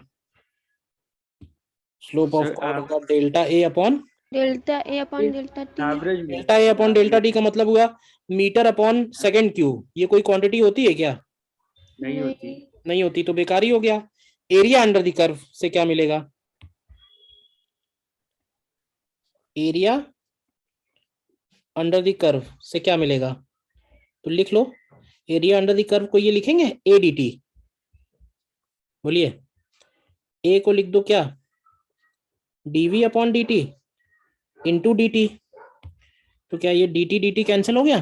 स्लोप ऑफ सर कॉर्ड होगा delta A upon delta A upon delta T, average में delta A upon delta T का मतलब हुआ मीटर अपॉन सेकेंड क्यूब। ये कोई क्वांटिटी होती है क्या? नहीं होती। नहीं होती, तो बेकार ही हो गया। एरिया अंडर द कर्व से क्या मिलेगा? एरिया अंडर द कर्व से क्या मिलेगा? तो लिख लो, एरिया अंडर द कर्व को ये लिखेंगे ए डी टी। बोलिए, ए को लिख दो क्या? D v upon d t into d t. तो क्या ये डी टी कैंसिल हो गया?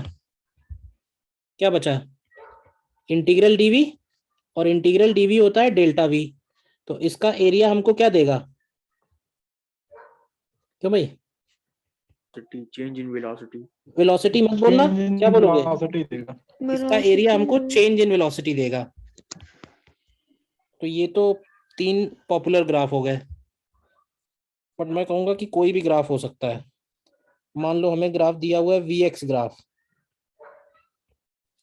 क्या बचा? इंटीग्रल डीवी, और इंटीग्रल डीवी होता है डेल्टा वी। तो इसका एरिया हमको क्या देगा? क्यों भाई? Change in velocity. वेलोसिटी मत बोलना, क्या बोलोगे? वेलोसिटी देगा। इसका एरिया हमको चेंज इन वेलोसिटी देगा। तो ये तो 3 पॉपुलर ग्राफ हो गए, बट मैं कहूंगा कि कोई भी ग्राफ हो सकता है। मान लो हमें ग्राफ दिया हुआ है वी एक्स ग्राफ।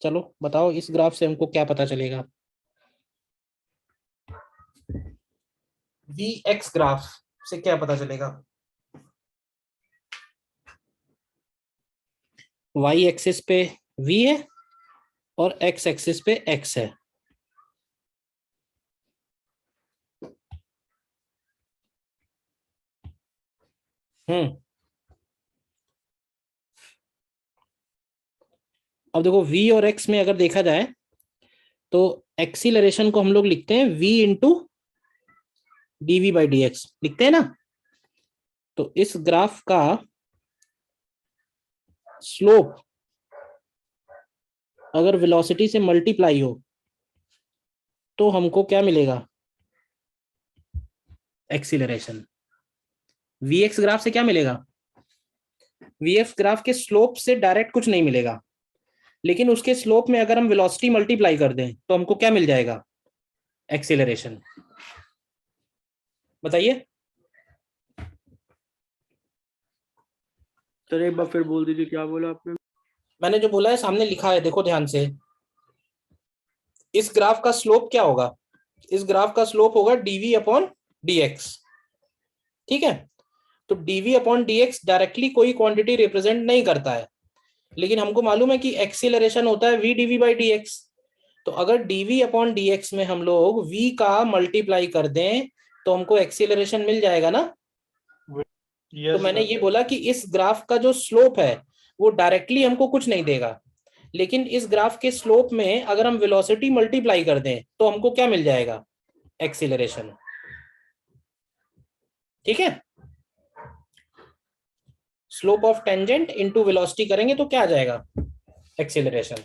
चलो बताओ, इस ग्राफ से हमको क्या पता चलेगा? वी एक्स ग्राफ से क्या पता चलेगा? वाई एक्सिस पे v है और x एक्सिस पे x है। अब देखो v और x में अगर देखा जाए तो एक्सीलरेशन को हम लोग लिखते हैं v into D by d x, लिखते हैं ना। तो इस ग्राफ का स्लोप अगर वेलोसिटी से मल्टीप्लाई हो तो हमको क्या मिलेगा? एक्सीलरेशन। वीएक्स ग्राफ से क्या मिलेगा? वीएक्स ग्राफ के स्लोप से डायरेक्ट कुछ नहीं मिलेगा, लेकिन उसके स्लोप में अगर हम वेलोसिटी मल्टीप्लाई कर दें तो हमको क्या मिल जाएगा? एक्सीलरेशन। बताइए। सर एक बार फिर बोल दीजिए, क्या बोला आपने? मैंने जो बोला है सामने लिखा है, देखो ध्यान से। इस ग्राफ का स्लोप क्या होगा? इस ग्राफ का स्लोप होगा डीवी अपॉन डी एक्स, ठीक है। तो d v upon d x directly कोई क्वांटिटी रिप्रेजेंट नहीं करता है, लेकिन हमको मालूम है कि एक्सीलरेशन होता है v d v by d x. तो अगर dv अपॉन dx में हम लोग v का मल्टीप्लाई कर दें तो हमको एक्सीलरेशन मिल जाएगा ना। तो Yes, मैंने sir. ये बोला कि इस ग्राफ का जो स्लोप है वो डायरेक्टली हमको कुछ नहीं देगा, लेकिन इस ग्राफ के स्लोप में अगर हम वेलोसिटी मल्टीप्लाई कर दें तो हमको क्या मिल जाएगा, एक्सीलरेशन। ठीक है, slope of tangent into velocity करेंगे तो क्या आ जाएगा, एक्सीलरेशन।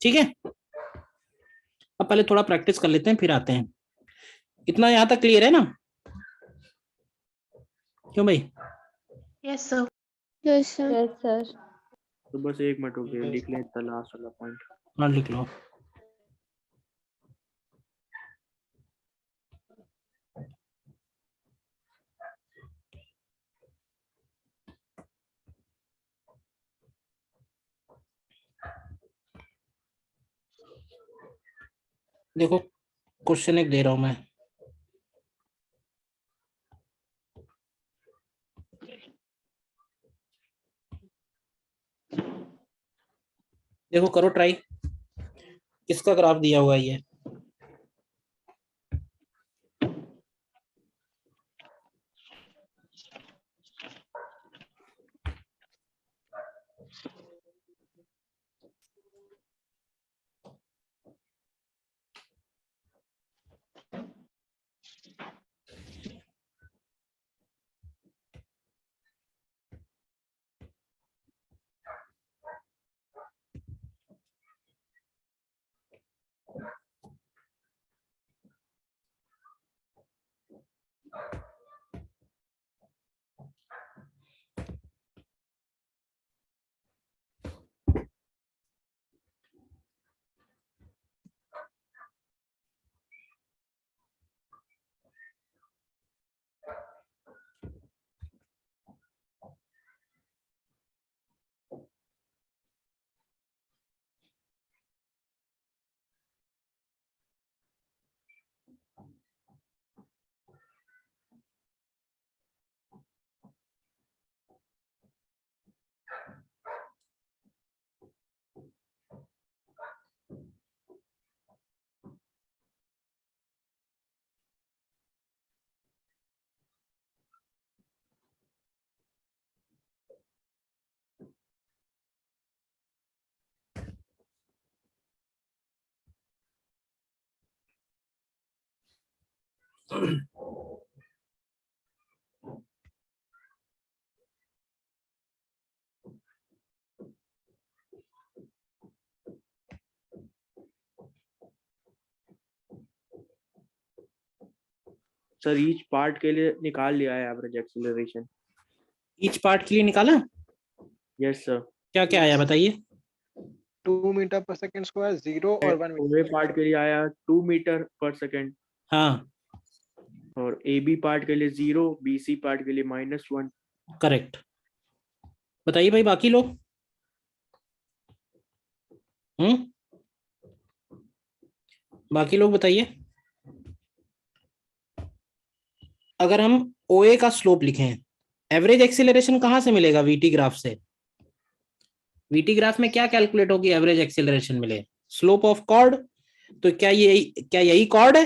ठीक है, अब पहले थोड़ा प्रैक्टिस कर लेते हैं फिर आते हैं। इतना यहां तक क्लियर है ना, क्यों भाई? Yes, sir. Yes, sir. Yes, sir. तो बस एक मिनट हो गया, लिख लें इतना लास्ट वाला पॉइंट। हाँ लिख लो। देखो क्वेश्चन एक दे रहा हूं मैं, देखो करो ट्राई। किसका ग्राफ दिया हुआ है ये? सर ईच पार्ट के लिए निकाल लिया है एवरेज एक्सीलरेशन। ईच पार्ट के लिए निकाला? Yes sir. क्या क्या आया बताइए। 2 मीटर पर सेकंड स्क्वायर 0 और 1 मीटर। ओए पार्ट के लिए आया 2 मीटर पर सेकंड, हाँ और ए बी पार्ट के लिए 0, बी सी पार्ट के लिए -1। करेक्ट। बताइए भाई बाकी लोग। बाकी लोग बताइए। अगर हम OA का स्लोप लिखें, एवरेज एक्सीलरेशन कहां से मिलेगा? वीटी ग्राफ से। वीटी ग्राफ में क्या कैलकुलेट होगी एवरेज एक्सीलरेशन मिले? Slope of chord. तो क्या यही कॉर्ड है?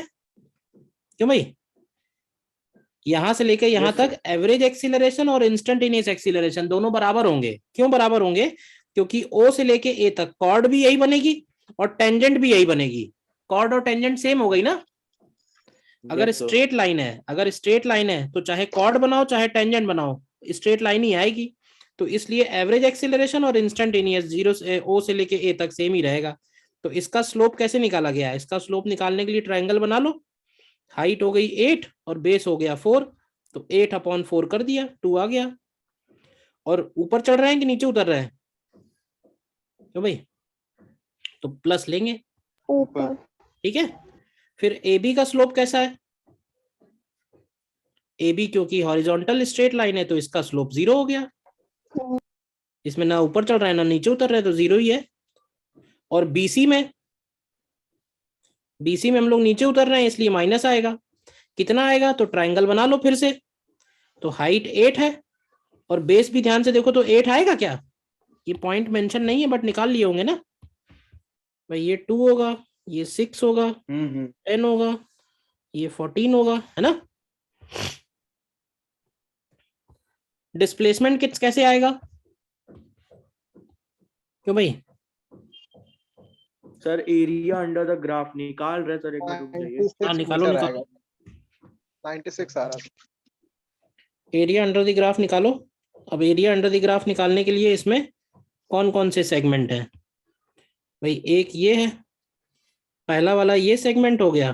क्यों भाई? यहां से लेकर यहां Yes, तक एवरेज एक्सीलरेशन और इंस्टेंटेनियस एक्सीलरेशन दोनों बराबर होंगे। क्यों बराबर होंगे? क्योंकि O से लेके A तक कॉर्ड भी यही बनेगी और टेंजेंट भी यही बनेगी। कॉर्ड और टेंजेंट सेम हो गई ना। अगर Yes, sir. स्ट्रेट लाइन है तो चाहे कॉर्ड बनाओ चाहे टेंजेंट बनाओ, स्ट्रेट लाइन ही आएगी। तो इसलिए एवरेज एक्सीलरेशन और इंस्टेंटेनियस 0 से O से लेके A तक सेम ही रहेगा। तो इसका स्लोप कैसे निकाला गया है? इसका स्लोप निकालने के लिए ट्रायंगल बना लो। हाइट हो गई 8 और बेस हो गया 4, तो 8/4 कर दिया, 2 आ गया। और ऊपर चढ़ रहे हैं कि नीचे उतर रहे हैं? क्यों भाई? तो प्लस लेंगे। ऊपर। ठीक है, फिर AB का स्लोप कैसा है? AB क्योंकि हॉरिजॉन्टल स्ट्रेट लाइन है तो इसका स्लोप 0 हो गया। इसमें ना ऊपर चढ़ रहा है ना नीचे उतर रहा है, तो 0 ही है। और BC में BC में हम लोग नीचे उतर रहे हैं इसलिए माइनस आएगा। कितना आएगा? तो ट्राइंगल बना लो फिर से। तो हाइट 8 है और बेस भी ध्यान से देखो तो 8 आएगा क्या? ये पॉइंट मेंशन नहीं है बट निकाल लिए होंगे ना भाई। ये 2 होगा, ये 6 होगा, 10 होगा, ये 14 होगा, है ना। डिस्प्लेसमेंट किस कैसे आएगा? क्यों भाई? Sir area under the graph निकाल रहे सर, एक मिनट रुक जाइए। 96 निकालो मीटर निकालो। आएगा। 96 आ रहा है। एरिया अंडर द ग्राफ निकालो। अब एरिया अंडर द ग्राफ निकालने के लिए इसमें कौन कौन से सेगमेंट हैं भाई? एक ये है, पहला वाला ये सेगमेंट हो गया,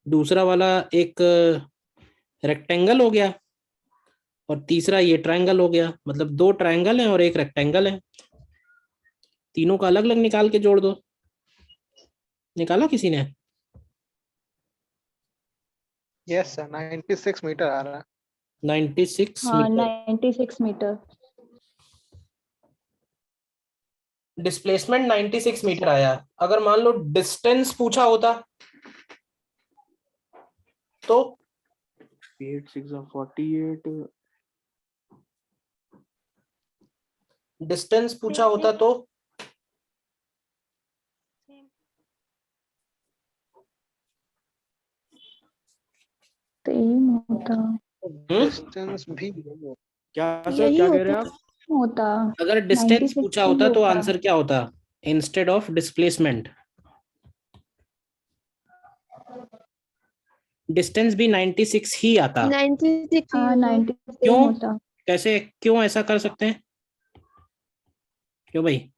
दूसरा वाला एक रेक्टेंगल हो गया, और तीसरा ये ट्रायंगल हो गया। मतलब 2 ट्रायंगल हैं और एक रेक्टेंगल है। तीनों का अलग अलग निकाल के जोड़ दो। निकाला किसी ने? यस सर, 96 मीटर आ रहा है। 96 हाँ, मीटर। 96 मीटर। डिस्प्लेसमेंट 96 मीटर आया। अगर मान लो डिस्टेंस पूछा होता तो 8 6 48। डिस्टेंस पूछा होता तो सेम होता। डिस्टेंस भी क्या सर, यही क्या कह रहे हैं होता। आप? होता। अगर डिस्टेंस 96 पूछा होता तो होता। आंसर क्या होता इंस्टेड ऑफ डिस्प्लेसमेंट? डिस्टेंस भी 96 ही आता। 96 हाँ, 96 क्यों? होता। कैसे, क्यों ऐसा कर सकते हैं? क्यों भाई?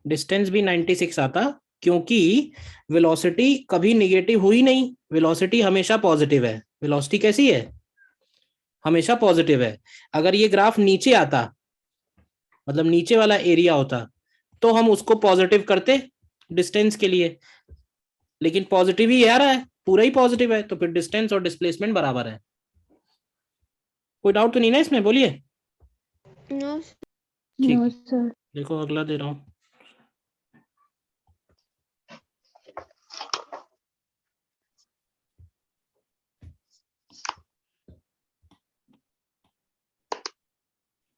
डिस्टेंस भी 96 आता क्योंकि वेलोसिटी कभी निगेटिव हुई नहीं, वेलोसिटी हमेशा पॉजिटिव है। वेलोसिटी कैसी है? हमेशा पॉजिटिव है। अगर ये ग्राफ नीचे आता, मतलब नीचे वाला एरिया होता, तो हम उसको पॉजिटिव करते डिस्टेंस के लिए, लेकिन पॉजिटिव ही आ रहा है, पूरा ही पॉजिटिव है, तो फिर डिस्टेंस और डिस्प्लेसमेंट बराबर है। कोई डाउट तो नहीं ना इसमें? बोलिए। नो ठीक है, सर। देखो अगला दे रहा हूं।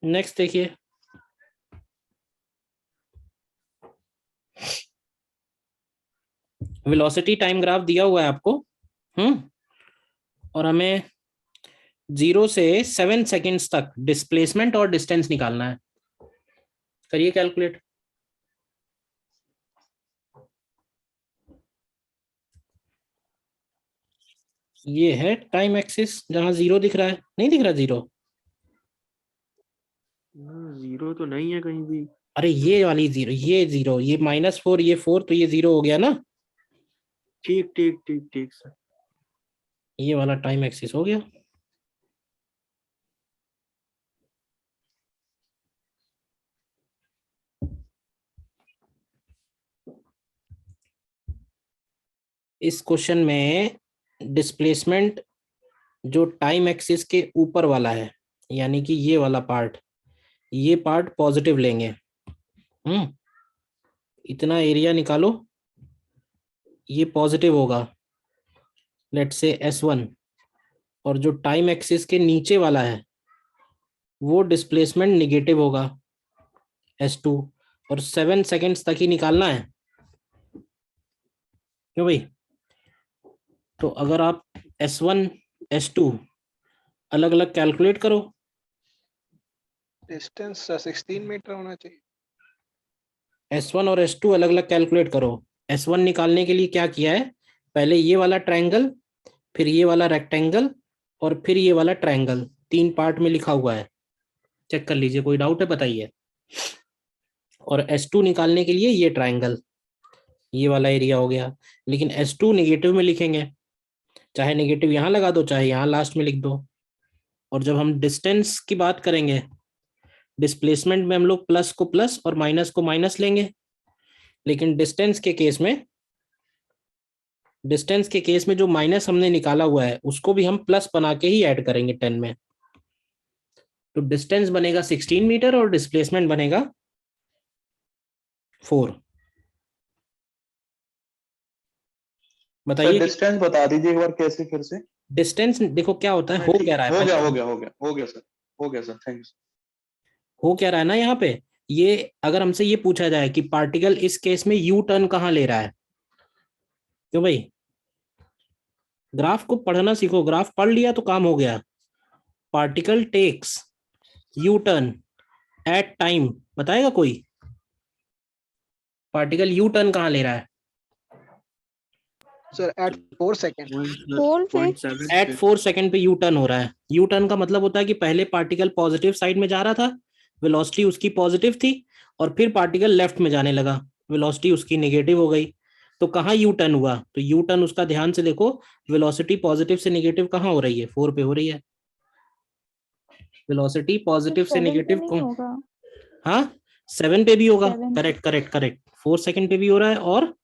नेक्स्ट देखिए, वेलोसिटी टाइम ग्राफ दिया हुआ है आपको। और हमें 0 से 7 सेकेंड्स तक डिस्प्लेसमेंट और डिस्टेंस निकालना है। करिए कैलकुलेट। ये है टाइम एक्सिस जहां 0 दिख रहा है, नहीं दिख रहा 0? जीरो तो नहीं है कहीं भी। अरे ये वाली 0, ये 0, ये -4, ये 4, तो ये 0 हो गया ना। ठीक ठीक ठीक ठीक सर। ये वाला टाइम एक्सिस हो गया। इस क्वेश्चन में डिस्प्लेसमेंट जो टाइम एक्सिस के ऊपर वाला है, यानी कि ये वाला पार्ट, ये पार्ट पॉजिटिव लेंगे। इतना एरिया निकालो, ये पॉजिटिव होगा, लेट्स से S1। और जो टाइम एक्सिस के नीचे वाला है वो डिस्प्लेसमेंट निगेटिव होगा, S2। और 7 सेकेंड्स तक ही निकालना है। क्यों भाई? तो अगर आप S1 S2 अलग अलग कैलकुलेट करो। डिस्टेंस 16 मीटर होना चाहिए। S1 और S2 अलग अलग कैलकुलेट करो। S1 निकालने के लिए क्या किया है, पहले ये वाला ट्रायंगल, फिर ये वाला रेक्टेंगल, और फिर ये वाला ट्रायंगल, 3 पार्ट में लिखा हुआ है। चेक कर लीजिए, कोई डाउट है बताइए। और S2 निकालने के लिए ये ट्रायंगल, ये वाला एरिया हो गया। लेकिन S2 नेगेटिव में लिखेंगे, चाहे नेगेटिव यहाँ लगा दो चाहे यहाँ लास्ट में लिख दो। और जब हम डिस्टेंस की बात करेंगे, डिस्प्लेसमेंट में हम लोग प्लस को प्लस और माइनस को माइनस लेंगे। लेकिन डिस्टेंस के केस में जो माइनस हमने निकाला हुआ है उसको भी हम प्लस बना के ही ऐड करेंगे 10 में। तो डिस्टेंस बनेगा 16 मीटर और डिस्प्लेसमेंट बनेगा 4। बताइए। डिस्टेंस बता दीजिए एक बार कैसे फिर से। डिस्टेंस देखो क्या होता है, हो ठीक, क्या रहा है हो पहले गया तो। हो गया हो गया हो गया सर, हो गया सर, थैंक्स। हो क्या रहा है ना यहाँ पे, ये अगर हमसे ये पूछा जाए कि पार्टिकल इस केस में यू टर्न कहाँ ले रहा है, क्यों भाई, ग्राफ को पढ़ना सीखो, ग्राफ पढ़ लिया तो काम हो गया। Particle takes U turn at time, बताएगा कोई, पार्टिकल यू टर्न कहाँ ले रहा है? Sir at 4 second. Point seven at 4 second पे यू टर्न हो रहा है। यू टर्न का मतलब होता है कि पहले पार्टिकल पॉजिटिव साइड में जा रहा था, वेलोसिटी उसकी पॉजिटिव थी, और फिर पार्टिकल लेफ्ट में जाने लगा, वेलोसिटी उसकी नेगेटिव हो गई। तो कहाँ यू टर्न हुआ, तो यू टर्न उसका ध्यान से देखो, वेलोसिटी पॉजिटिव से नेगेटिव कहाँ हो रही है, 4 पे हो रही है। वेलोसिटी पॉजिटिव से 7 पे नेगेटिव नहीं कौन, होगा। हाँ 7 पे भी होगा, 7 करेक्ट करेक्ट करेक्ट, 4 सेकेंड पे भी हो रहा है और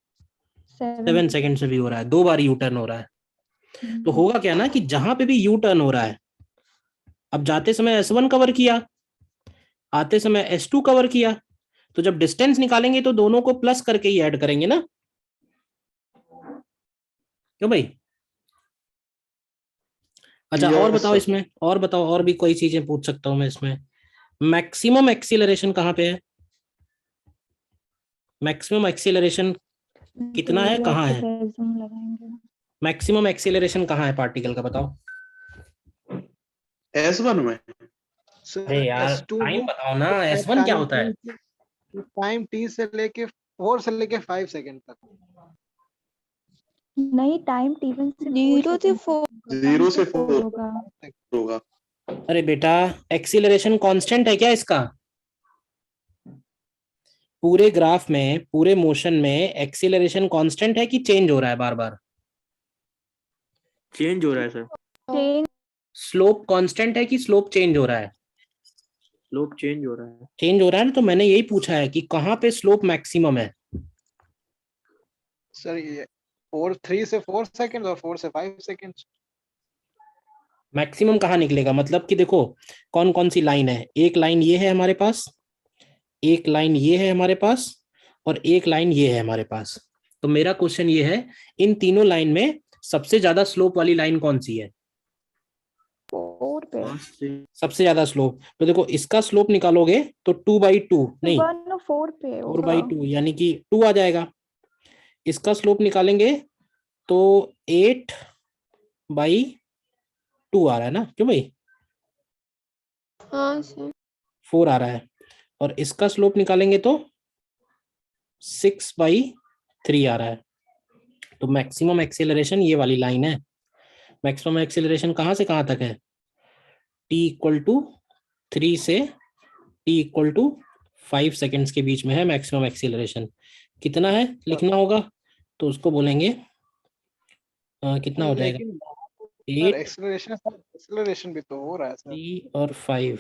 7 सेकेंड से भी हो रहा है, 2 बार यू टर्न हो रहा है। तो होगा क्या ना कि जहां पे भी यू टर्न हो रहा है, अब जाते समय S1 कवर किया, आते समय S2 कवर किया, तो जब डिस्टेंस निकालेंगे तो दोनों को प्लस करके ही ऐड करेंगे ना, क्यों भाई? अच्छा और यस बताओ सर। इसमें, और बताओ, और भी कोई चीजें पूछ सकता हूं मैं इसमें। मैक्सिमम एक्सीलरेशन कहाँ पे है, मैक्सिमम एक्सीलरेशन कितना है, कहाँ है, लगाएंगे। मैक्सिमम एक्सीलरेशन कहाँ है पार्टिकल का, बताओ। S1 में। अरे सर यार S2 में टाइम बताओ ना, S1 क्या होता है? टाइम T से लेके 4 से लेके 5 सेकेंड तक। नहीं, टाइम T1 से 0 से 4 0 से 4 होगा। होगा। अरे बेटा एक्सीलरेशन कांस्टेंट है क्या इसका, पूरे ग्राफ में पूरे मोशन में एक्सीलरेशन कांस्टेंट है कि चेंज हो रहा है बार बार? चेंज हो रहा है सर, चेंज। स्लोप कांस्टेंट है कि स्लोप चेंज हो रहा है? स्लोप चेंज हो रहा है। चेंज हो रहा है ना, तो मैंने यही पूछा है कि कहाँ पे स्लोप मैक्सिमम है। सर ये 3 से 4 सेकेंड और 4 से 5 सेकेंड। मैक्सिमम कहाँ निकलेगा, मतलब कि देखो कौन कौन सी लाइन है, एक लाइन ये है हमारे पास, एक लाइन ये है हमारे पास, और एक लाइन ये है हमारे पास। तो मेरा क्वेश्चन ये है, इन तीनों लाइन में सबसे ज्यादा स्लोप वाली लाइन कौन सी है, 4 पे। सबसे ज्यादा स्लोप? तो देखो इसका स्लोप निकालोगे तो 2/2 नहीं 1 और 4 पे फोर होगा। बाई टू यानी कि 2 आ जाएगा। इसका स्लोप निकालेंगे तो 8/2 आ रहा है ना, क्यों भाई, हाँ सर 4 आ रहा है। और इसका स्लोप निकालेंगे तो 6/3 आ रहा है। तो मैक्सिमम एक्सेलरेशन ये वाली लाइन है। मैक्सिमम एक्सेलरेशन कहाँ से कहाँ तक है, t=3 से t=5 सेकेंड्स के बीच में है मैक्सिमम एक्सेलरेशन। कितना है लिखना होगा, तो उसको बोलेंगे कितना हो जाएगा, लेकिन सर 8 एक्सेलरेशन भी तो हो रहा है सर। 3 और 5,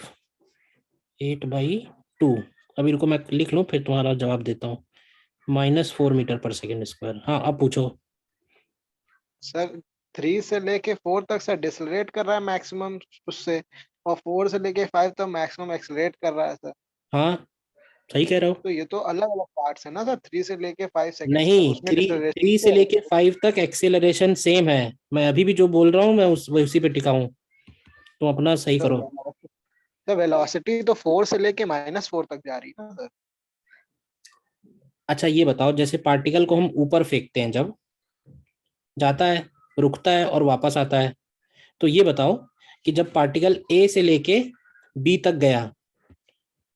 8/2। अभी रुको मैं लिख लूँ फिर तुम्हारा जवाब देता हूँ, -4 मीटर/सेकेंड स्क्वायर। हाँ अब पूछो। सर 3 से लेके 4 तक सर डिसलरेट कर रहा है मैक्सिमम उससे, और 4 से लेके 5 तक मैक्सिमम एक्सलरेट कर रहा है सर। हाँ सही कह रहे हो। तो ये तो अलग अलग पार्ट्स है ना सर, 3 से लेके 5 सेकेंड्स तक नहीं, उसमें थ्री डिसलरेशन थ्री से लेके 5 तक एक्सेलरेशन सेम है, मैं अभी भी जो बोल रहा हूँ मैं उसी पे टिका हूँ, तुम अपना सही करो। सर वेलोसिटी तो 4 से लेके -4 तक जा रही है ना सर। अच्छा ये बताओ, जैसे पार्टिकल को हम ऊपर फेंकते हैं, जब जाता है, रुकता है और वापस आता है, तो ये बताओ कि जब पार्टिकल ए से लेके बी तक गया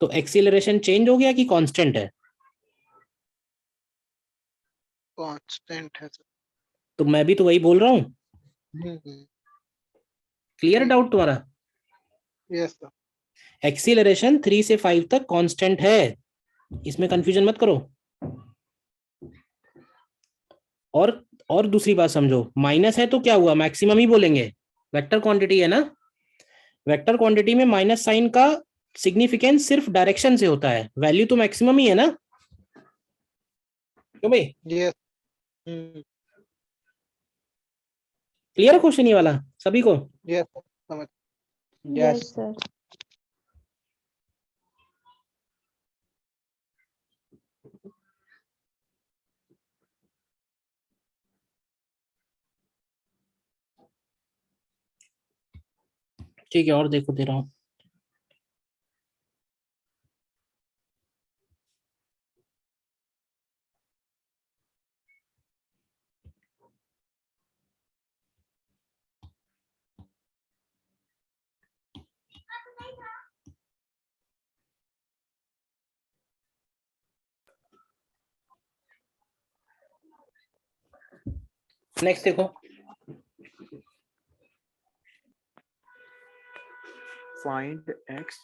तो एक्सीलरेशन चेंज हो गया कि कांस्टेंट है? कांस्टेंट है सर। तो मैं भी तो वही बोल रहा हूँ। क्लियर ठीक। डाउट तुम्हारा? Yes sir. एक्सीलरेशन 3 से 5 तक कांस्टेंट है, इसमें कंफ्यूजन मत करो। और दूसरी बात समझो, माइनस है तो क्या हुआ, मैक्सिमम ही बोलेंगे, वेक्टर क्वांटिटी है ना, वेक्टर क्वांटिटी में माइनस साइन का सिग्निफिकेंस सिर्फ डायरेक्शन से होता है, वैल्यू तो मैक्सिमम ही है ना, क्यों भाई? यस। क्लियर है क्वेश्चन ये वाला सभी को? यस समझ। Yes yes. सर। ठीक है, और देखो दे रहा हूँ। नेक्स्ट देखो, फाइंड एक्स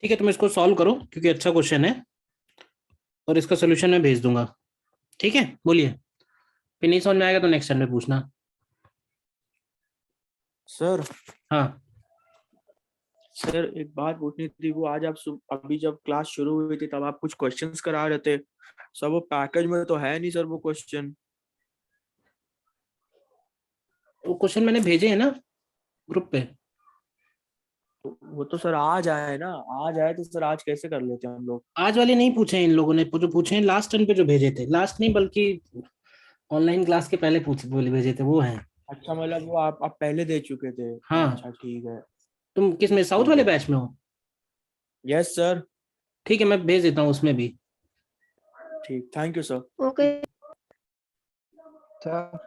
ठीक है, तुम इसको सॉल्व करो क्योंकि अच्छा क्वेश्चन है, और इसका सोल्यूशन मैं भेज दूंगा। ठीक है, बोलिए। फिर नहीं समझ में आएगा तो नेक्स्ट टाइम में पूछना। सर। हाँ सर एक बात पूछनी थी, वो आज आप अभी जब क्लास शुरू हुई थी तब आप कुछ क्वेश्चंस करा रहे थे सर, वो पैकेज में तो है नहीं सर वो क्वेश्चन। वो क्वेश्चन मैंने भेजे हैं ना ग्रुप पे। वो तो सर आज आए ना, आज आए तो सर आज कैसे कर लेते हैं हम लोग। आज वाले नहीं पूछे हैं इन लोगों ने, जो पूछे हैं लास्ट टर्न पे जो भेजे थे, लास्ट नहीं बल्कि ऑनलाइन क्लास के पहले भेजे थे वो हैं। अच्छा मतलब वो आप पहले दे चुके थे। हाँ। अच्छा ठीक है। तुम किस में, साउथ ठीक वाले है। बैच में हो? Yes sir. ठीक है, मैं भेज देता हूँ उसमें भी। ठीक, thank you sir. Okay sir